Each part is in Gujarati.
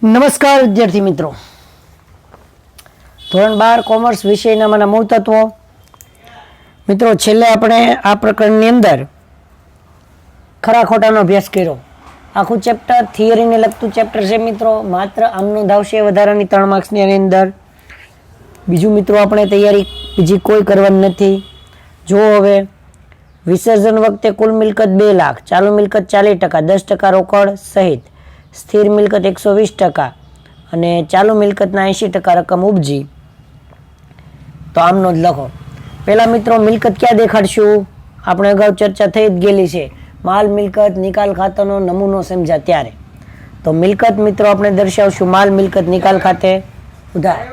નમસ્કાર વિદ્યાર્થી મિત્રો, ધોરણ 12 કોમર્સ વિષયના મારા મૂળ તત્વો. મિત્રો, છેલ્લે આપણે આ પ્રકરણની અંદર ખરા ખોટાનો અભ્યાસ કર્યો. આખું ચેપ્ટર થિયરીને લગતું ચેપ્ટર છે મિત્રો. માત્ર આમનો ધાવશે વધારાની 3 માર્ક્સની એની અંદર. બીજું મિત્રો, આપણે તૈયારી બીજી કોઈ કરવાની નથી. જો હવે વિસર્જન વખતે કુલ મિલકત 2 લાખ, ચાલુ મિલકત 40%, 10% રોકડ સહિત, સ્થિર મિલકત 120% અને ચાલુ મિલકતના 80% રકમ ઉપજી તો આમનો જ લખો. પહેલા મિત્રો મિલકત ક્યાં દેખાડશું? આપણે અગાઉ ચર્ચા થઈ જ ગયેલી છે. માલ મિલકત નિકાલ ખાતાનો નમૂનો સમજ્યા ત્યારે. તો મિલકત મિત્રો આપણે દર્શાવશું માલ મિલકત નિકાલ ખાતે ઉધાર.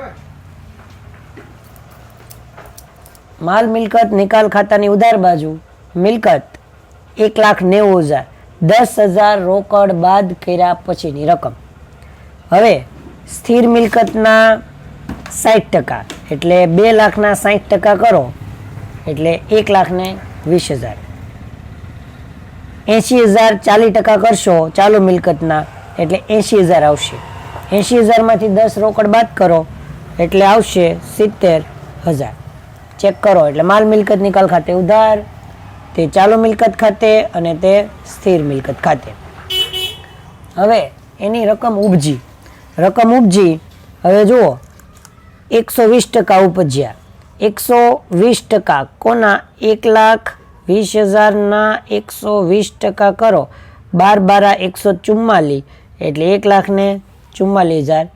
માલ મિલકત નિકાલ ખાતાની ઉધાર બાજુ મિલકત 1,90,000, 10,000 રોકડ બાદ કર્યા પછીની રકમ. હવે સ્થિર મિલકતના 60% એટલે 2 લાખના 60% કરો એટલે 1,20,000. 80,000 40% કરશો ચાલુ મિલકતના એટલે 80,000 આવશે. 80,000 માંથી 10 રોકડ બાદ કરો એટલે આવશે 70,000. ચેક કરો એટલે માલ મિલકત નિકાલ ખાતે ઉધાર, તે ચાલુ મિલકત ખાતે અને તે સ્થિર મિલકત ખાતે. હવે એની રકમ ઉપજી. હવે જુઓ 120% ઉપજ્યા. 120% કોના? 1,20,000 120% કરો 12 144 એટલે 1,44,000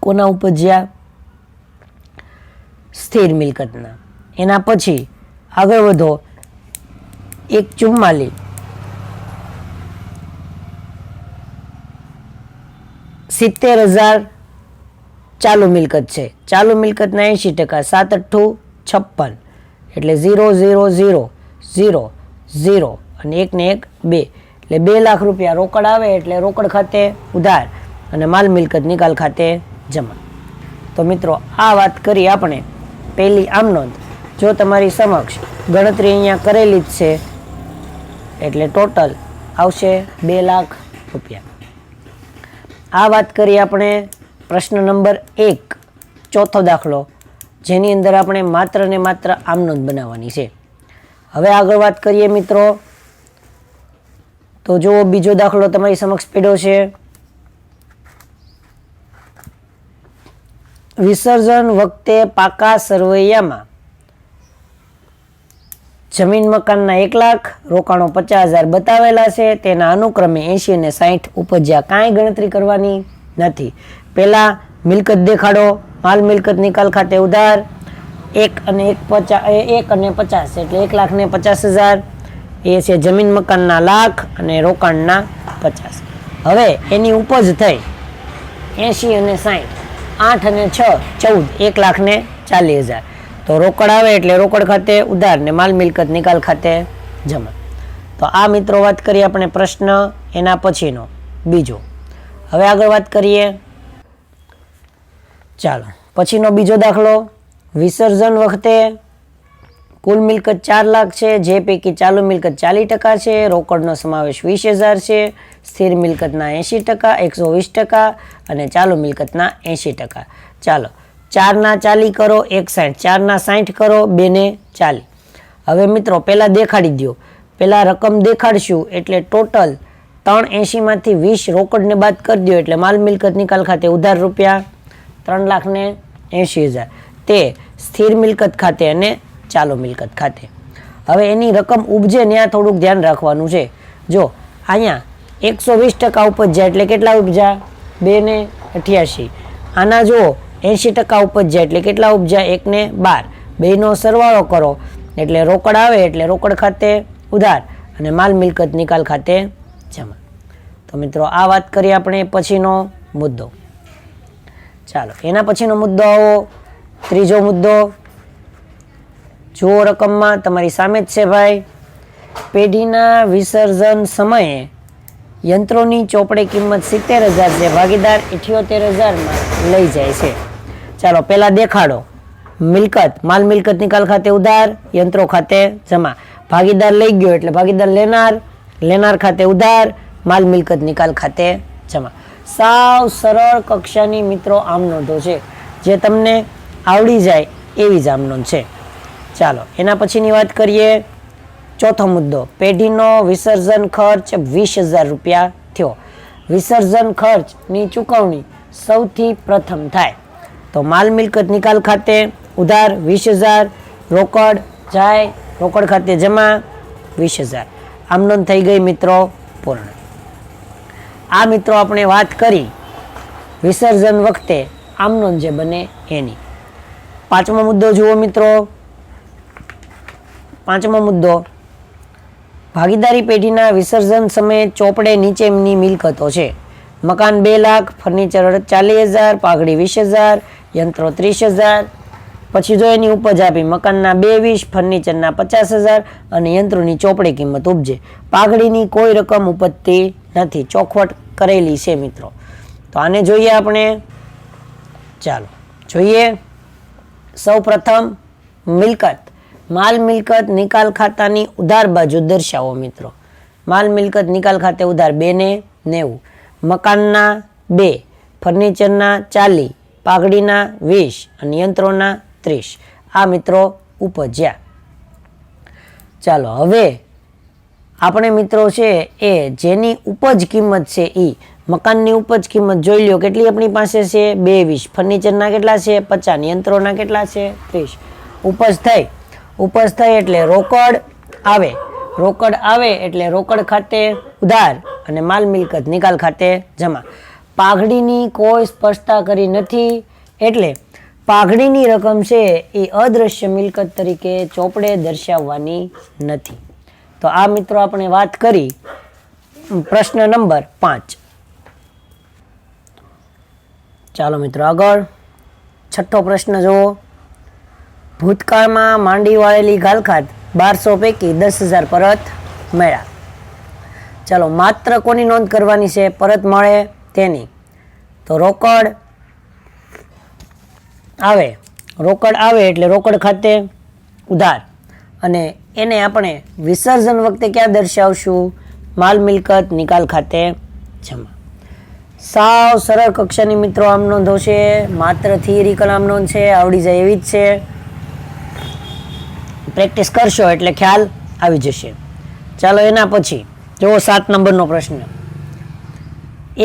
કોના ઉપજ્યા? સ્થિર મિલકતના. એના પછી આગળ વધો 144 70,000 ચાલુ મિલકત છે. ચાલુ મિલકતના 80%, 7 8 56 એટલે 0 0 0 0 0 અને 1 ને 1 2 એટલે 2 લાખ રૂપિયા રોકડ આવે એટલે રોકડ ખાતે ઉધાર અને માલ મિલકત નિકાલ ખાતે જમા. તો મિત્રો આ વાત કરી આપણે પહેલી આમ નોંધ. જો તમારી સમક્ષ ગણતરી અહીંયા કરેલી જ છે એટલે ટોટલ આવશે 2 લાખ રૂપિયા. આ વાત કરી આપણે પ્રશ્ન નંબર 1, ચોથો દાખલો, જેની અંદર આપણે માત્ર ને માત્ર આમ નોંધ બનાવવાની છે. હવે આગળ વાત કરીએ મિત્રો, તો જો બીજો દાખલો તમારી સમક્ષ પડ્યો છે. વિસર્જન વખતે પાકા સરવૈયામાં જમીન મકાનના 1 લાખ, રોકાણો 50,000 બતાવેલા છે. તેના અનુક્રમે 80 અને 60 ઉપજ્યા. કાંઈ ગણતરી કરવાની નથી. પહેલા મિલકત દેખાડો. માલ મિલકત નિકાલ ખાતે ઉધાર 1 અને 50 એટલે 1,50,000 એ છે જમીન મકાનના લાખ અને રોકાણના 50. હવે એની ઉપજ થઈ 80 અને 60, 8 અને 6 14, 1,40,000. તો રોકડ આવે એટલે રોકડ ખાતે ઉધાર ને માલ મિલકત નિકાલ ખાતે જમા. તો આ મિત્રો વાત કરીએ આપણે પ્રશ્ન એના પછીનો બીજો. હવે આગળ વાત કરીએ, ચાલો પછીનો બીજો દાખલો. વિસર્જન વખતે કુલ મિલકત 4 લાખ છે, જે પૈકી ચાલુ મિલકત 40% છે, રોકડનો સમાવેશ 20,000 છે, સ્થિર મિલકતના 80%, 120% અને ચાલુ મિલકતના 80%. ચાલો 4 ના 40 કરો, 1 60, 4 ના 60 કરો, 2 ને 40. હવે મિત્રો પહેલા દેખાડી દો. પહેલા રકમ દેખાડશું એટલે ટોટલ 380 માંથી 20 રોકડને બાદ કરી દો એટલે માલ મિલકત નિકાલ ખાતે ઉધાર રૂપિયા 3,80,000. તે સ્થિર મિલકત ખાતે અને ચાલુ મિલકત ખાતે. હવે એની રકમ ઉપજે ત્યાં થોડુંક ધ્યાન રાખવાનું છે. જો અહીંયા 120% ઉપજ્યા એટલે કેટલા ઉપજ્યા? 2 ને 88. આના જો 80% ઉપજ્યા એટલે કેટલા ઉપજ્યા? 1 ને 12. બેનો સરવાળો કરો એટલે રોકડ આવે એટલે રોકડ ખાતે ઉધાર અને માલ મિલકત નિકાલ ખાતે જમા. તો મિત્રો આ વાત કરીએ આપણે પછીનો મુદ્દો. ચાલો એના પછીનો મુદ્દો આવો, ત્રીજો મુદ્દો. જુઓ રકમમાં તમારી સામે જ છે ભાઈ. પેઢીના વિસર્જન સમયે યંત્રોની ચોપડે કિંમત 70,000 છે, ભાગીદાર 78,000માં લઈ જાય છે. ચાલો પહેલા દેખાડો. મિલકત માલ મિલકત નિકાલ ખાતે ઉધાર, યંત્રો ખાતે જમા. ભાગીદાર લઈ ગયો એટલે ભાગીદાર લેનાર, લેનાર ખાતે ઉધાર, માલ મિલકત નિકાલ ખાતે જમા. સાવ સરળ કક્ષાની મિત્રો આમ નોંધો છે, જે તમને આવડી જાય એવી જ આમ નોંધ છે. ચાલો એના પછીની વાત કરીએ. ચોથો મુદ્દો, પેઢીનો વિસર્જન ખર્ચ 20,000 રૂપિયા થયો. વિસર્જન ખર્ચની ચૂકવણી સૌથી પ્રથમ થાય તો માલ મિલકત નિકાલ ખાતે ઉધાર 20,000, રોકડ જાય, રોકડ ખાતે જમા 20,000. આમ નોંધ થઈ ગઈ મિત્રો પૂર્ણ. આ મિત્રો આપણે વાત કરી વિસર્જન વખતે આમ નોંધ જે બને એની. પાંચમો મુદ્દો જુઓ મિત્રો. પાંચમો મુદ્દો, ભાગીદારી પેઢીના વિસર્જન સમયે ચોપડે નીચેની મિલકતો છે. મકાન 2 લાખ, ફર્નિચર 40,000, પાઘડી 20,000, યંત્રો 30,000. પછી જો એની ઉપજ આપી, મકાનના 2 20, ફર્નિચરના 50,000 અને યંત્રોની ચોપડે કિંમત ઉપજે. પાઘડીની કોઈ રકમ ઉપજતી નથી, ચોખવટ કરેલી છે મિત્રો. તો આને જોઈએ આપણે. ચાલો જોઈએ. સૌ પ્રથમ મિલકત, માલ મિલકત નિકાલ ખાતાની ઉધાર બાજુ દર્શાવો મિત્રો. માલ મિલકત નિકાલ ખાતે ઉધાર 2 ને 90, મકાનના 2, ફર્નિચરના 40, પાઘડીના 20 અને યંત્રોના 30. આ મિત્રો ઉપજ્યા. ચાલો હવે આપણે મિત્રો છે એ જેની ઉપજ કિંમત છે એ મકાનની ઉપજ કિંમત જોઈ લો કેટલી આપણી પાસે છે 22, ફર્નિચરના કેટલા છે 50, યંત્રોના કેટલા છે 30. ઉપજ થઈ એટલે રોકડ આવે. રોકડ આવે એટલે રોકડ ખાતે ઉધાર અને માલ મિલકત નિકાલ ખાતે જમા. પાઘડીની કોઈ સ્પષ્ટતા કરી નથી એટલે પાઘડીની રકમ છે એ અદ્રશ્ય મિલકત તરીકે ચોપડે દર્શાવવાની નથી. તો આ મિત્રો આપણે વાત કરી પ્રશ્ન નંબર 5. ચાલો મિત્રો આગળ. છઠ્ઠો પ્રશ્ન જુઓ. ભૂતકાળમાં માંડી વાળેલી ગાલખાત 1200 પૈકી 10,000 પરત મળ્યા. ચાલો માત્ર કોની નોંધ કરવાની છે પરત મળે તેની? તો રોકડ આવે એટલે રોકડ ખાતે ઉધાર અને એને આપણે વિસર્જન વખતે ક્યાં દર્શાવશું? માલ મિલકત નિકાલ ખાતે જમા. સાવ સરળ કક્ષાની મિત્રો આમ નોંધો છે, માત્ર થિયરિકલ આમ નોંધ છે, આવડી જાય એવી જ છે. પ્રેક્ટિસ કરશો એટલે ખ્યાલ આવી જશે. ચાલો એના પછી જુઓ 7 નંબરનો પ્રશ્ન.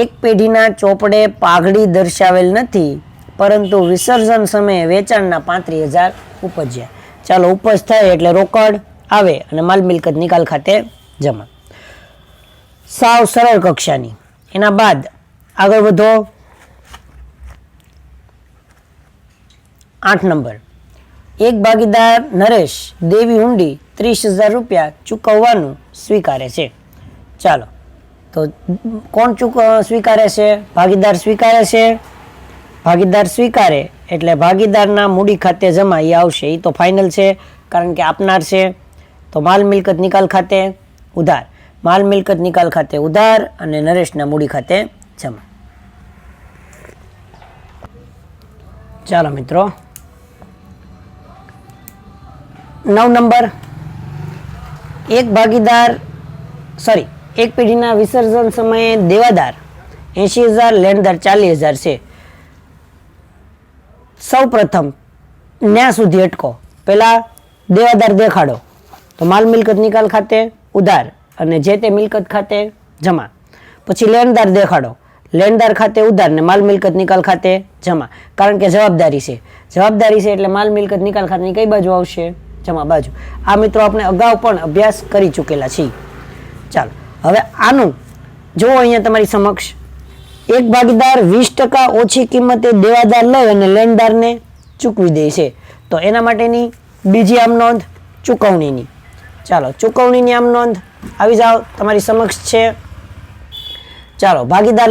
એક પેઢીના ચોપડે પાઘડી દર્શાવેલ નથી, પરંતુ વિસર્જન સમયે વેચાણના 35,000 ઉપજ્યા. ચાલો ઉપજ થાય એટલે રોકડ આવે અને માલ મિલકત નિકાલ ખાતે જમા. સાવ સરળ કક્ષાની. એના બાદ આગળ વધો. 8 નંબર. એક ભાગીદાર નરેશ દેવી હુંડી 30,000 રૂપિયા ચૂકવવાનું સ્વીકારે છે. ચાલો તો કોણ સ્વીકારે છે? ભાગીદાર સ્વીકારે છે. ભાગીદાર સ્વીકારે એટલે ભાગીદારના મૂડી ખાતે જમા એ આવશે. એ તો ફાઇનલ છે કારણ કે આપનાર છે. તો માલ મિલકત નિકાલ ખાતે ઉધાર. માલ મિલકત નિકાલ ખાતે ઉધાર અને નરેશના મૂડી ખાતે જમા. ચાલો મિત્રો 9 નંબર. એક પેઢીના વિસર્જન સમયે દેવાદાર 80,000, લેણદાર 40,000 છે. સૌ પ્રથમ ન્યા સુધી અટકો. પેલા દેવાદાર દેખાડો તો માલ મિલકત નિકાલ ખાતે ઉધાર અને જે તે મિલકત ખાતે જમા. પછી લેણદાર દેખાડો, લેણદાર ખાતે ઉધાર ને માલ મિલકત નિકાલ ખાતે જમા. કારણ કે જવાબદારી છે એટલે માલ મિલકત નિકાલ ખાતે કઈ બાજુ આવશે? જમા બાજુ. આ મિત્રો આપણે અગાઉ પણ અભ્યાસ કરી ચૂકેલા છીએ. ચાલો હવે આનું જુઓ અહીંયા તમારી સમક્ષ. એક ભાગીદાર 20% ઓછી કિંમતે દેવાદાર લઈ અને લેણદારને ચૂકવી દે છે. તો એના માટેની બીજી આમ નોંધ ચૂકવણીની. ચાલો ચૂકવણીની આમ નોંધ આવી જાઓ તમારી સમક્ષ છે. ચાલો ભાગીદાર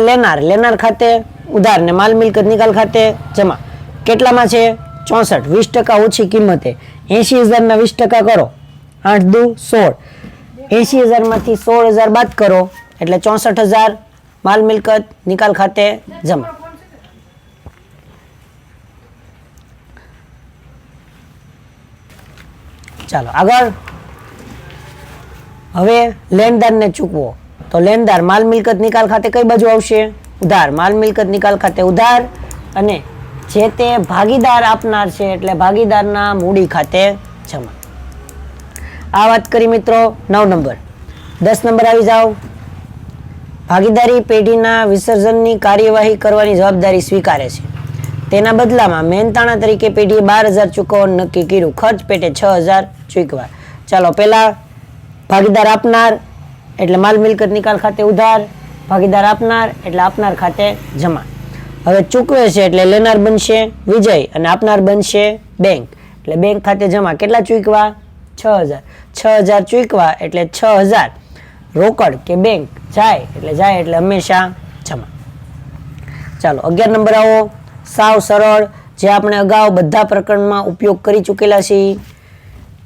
લેનાર ખાતે ઉધાર ને માલ મિલકત નિકાલ ખાતે જમા. કેટલામાં છે? 64. 20% ઓછી કિંમતે 80,000 ના 20% કરો, 8 દુ 16. 80,000 માંથી 16,000 બાદ કરો એટલે 64,000 માલ મિલકત નિકાલ ખાતે જમા. ચાલો આગળ. હવે લેણદારને ચૂકવો તો લેણદાર માલ મિલકત નિકાલ ખાતે કઈ બાજુ આવશે? ઉધાર, માલ મિલકત નિકાલ ખાતે ઉધાર, અને જે તે ભાગીદાર આપનાર છે એટલે ભાગીદારના મૂડી ખાતે જમા. આ વાત કરી મિત્રો 9 નંબર. 10 નંબર આવી જાઓ. ભાગીદારી પેઢીના વિસર્જનની કાર્યવાહી કરવાની જવાબદારી સ્વીકારે છે. તેના બદલામાં મહેનતાણા તરીકે પેઢીએ 12,000 ચૂકવવાનું નક્કી કર્યું. ખર્ચ પેટે 6,000 ચૂકવા. ચાલો પહેલા ભાગીદાર આપનાર એટલે માલ મિલકત નિકાલ ખાતે ઉધાર, ભાગીદાર આપનાર એટલે આપનાર ખાતે જમા. હવે ચૂકવે છે એટલે લેનાર બનશે વિજય અને આપનાર બનશે બેંક, એટલે બેંક ખાતે જમા. કેટલા ચૂકવા? 6,000. 6,000 ચૂકવા એટલે 6,000 રોકડ કે બેંક જાય એટલે હંમેશા જમા. ચાલો 11 નંબર આવો. સાવ સરળ, જે આપણે અગાઉ બધા પ્રકરણમાં ઉપયોગ કરી ચૂકેલા છીએ.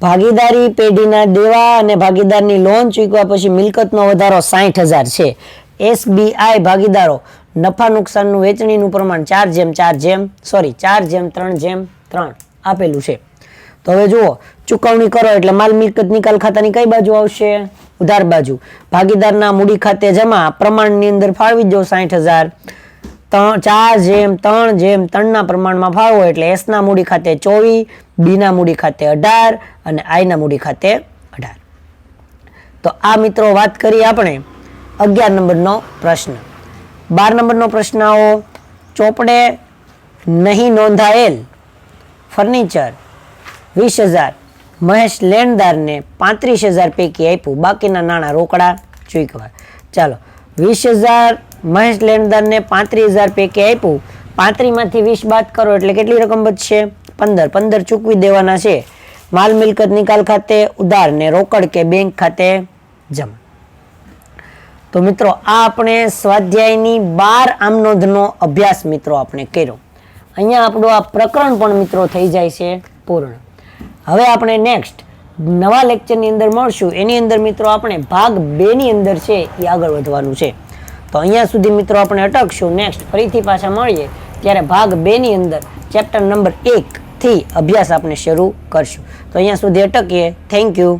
ભાગીદારી પેઢીના દેવા અને ભાગીદારની લોન ચૂકવા પછી મિલકતનો વધારો 60,000 છે. SBI ભાગીદારો નફા નુકસાનનું વેચણીનું પ્રમાણ 4:3:3 આપેલું છે. તો હવે જુઓ, ચૂકવણી કરો એટલે માલ મિલકત નિકાલ ખાતાની કઈ બાજુ આવશે? ઉધાર બાજુ. ભાગીદારના મૂડી ખાતે જમા પ્રમાણની અંદર ફાળવી દો 60,000. 4:3:3 ના પ્રમાણમાં ફાળવો એટલે S ના મૂડી ખાતે 24, B ના મૂડી ખાતે 18 અને I ના મૂડી ખાતે 18. તો આ મિત્રો વાત કરી આપણે 11 નંબરનો પ્રશ્ન. 12 નંબરનો પ્રશ્ન આવો. ચોપડે નહીં નોંધાયેલ ફર્નિચર 20,000 મહેશ લેણદારને 35,000 પૈકી આપ્યું, બાકીના નાણાં રોકડા ચૂકવા. ચાલો 20,000 મહેશ લેણદારને 35,000 પૈકી આપ્યું, 35 માંથી 20 બાદ કરો એટલે કેટલી રકમ બચશે? 15 ચૂકવી દેવાના છે. માલ મિલકત નિકાલ ખાતે ઉધાર ને રોકડ કે બેંક ખાતે જમા. તો મિત્રો આ આપણે સ્વાધ્યાયની 12 આમ નોંધનો અભ્યાસ મિત્રો આપણે કર્યો. અહીંયા આપણું આ પ્રકરણ પણ મિત્રો થઈ જાય છે પૂર્ણ. હવે આપણે નેક્સ્ટ નવા લેક્ચરની અંદર મળશું. એની અંદર મિત્રો આપણે ભાગ 2 ની અંદર છે એ આગળ વધવાનું છે. તો અહીંયા સુધી મિત્રો આપણે અટકશું. નેક્સ્ટ ફરીથી પાછા મળીએ ત્યારે ભાગ 2 ની અંદર ચેપ્ટર નંબર 1 થી અભ્યાસ આપણે શરૂ કરશું. તો અહીંયા સુધી અટકીએ. Thank you.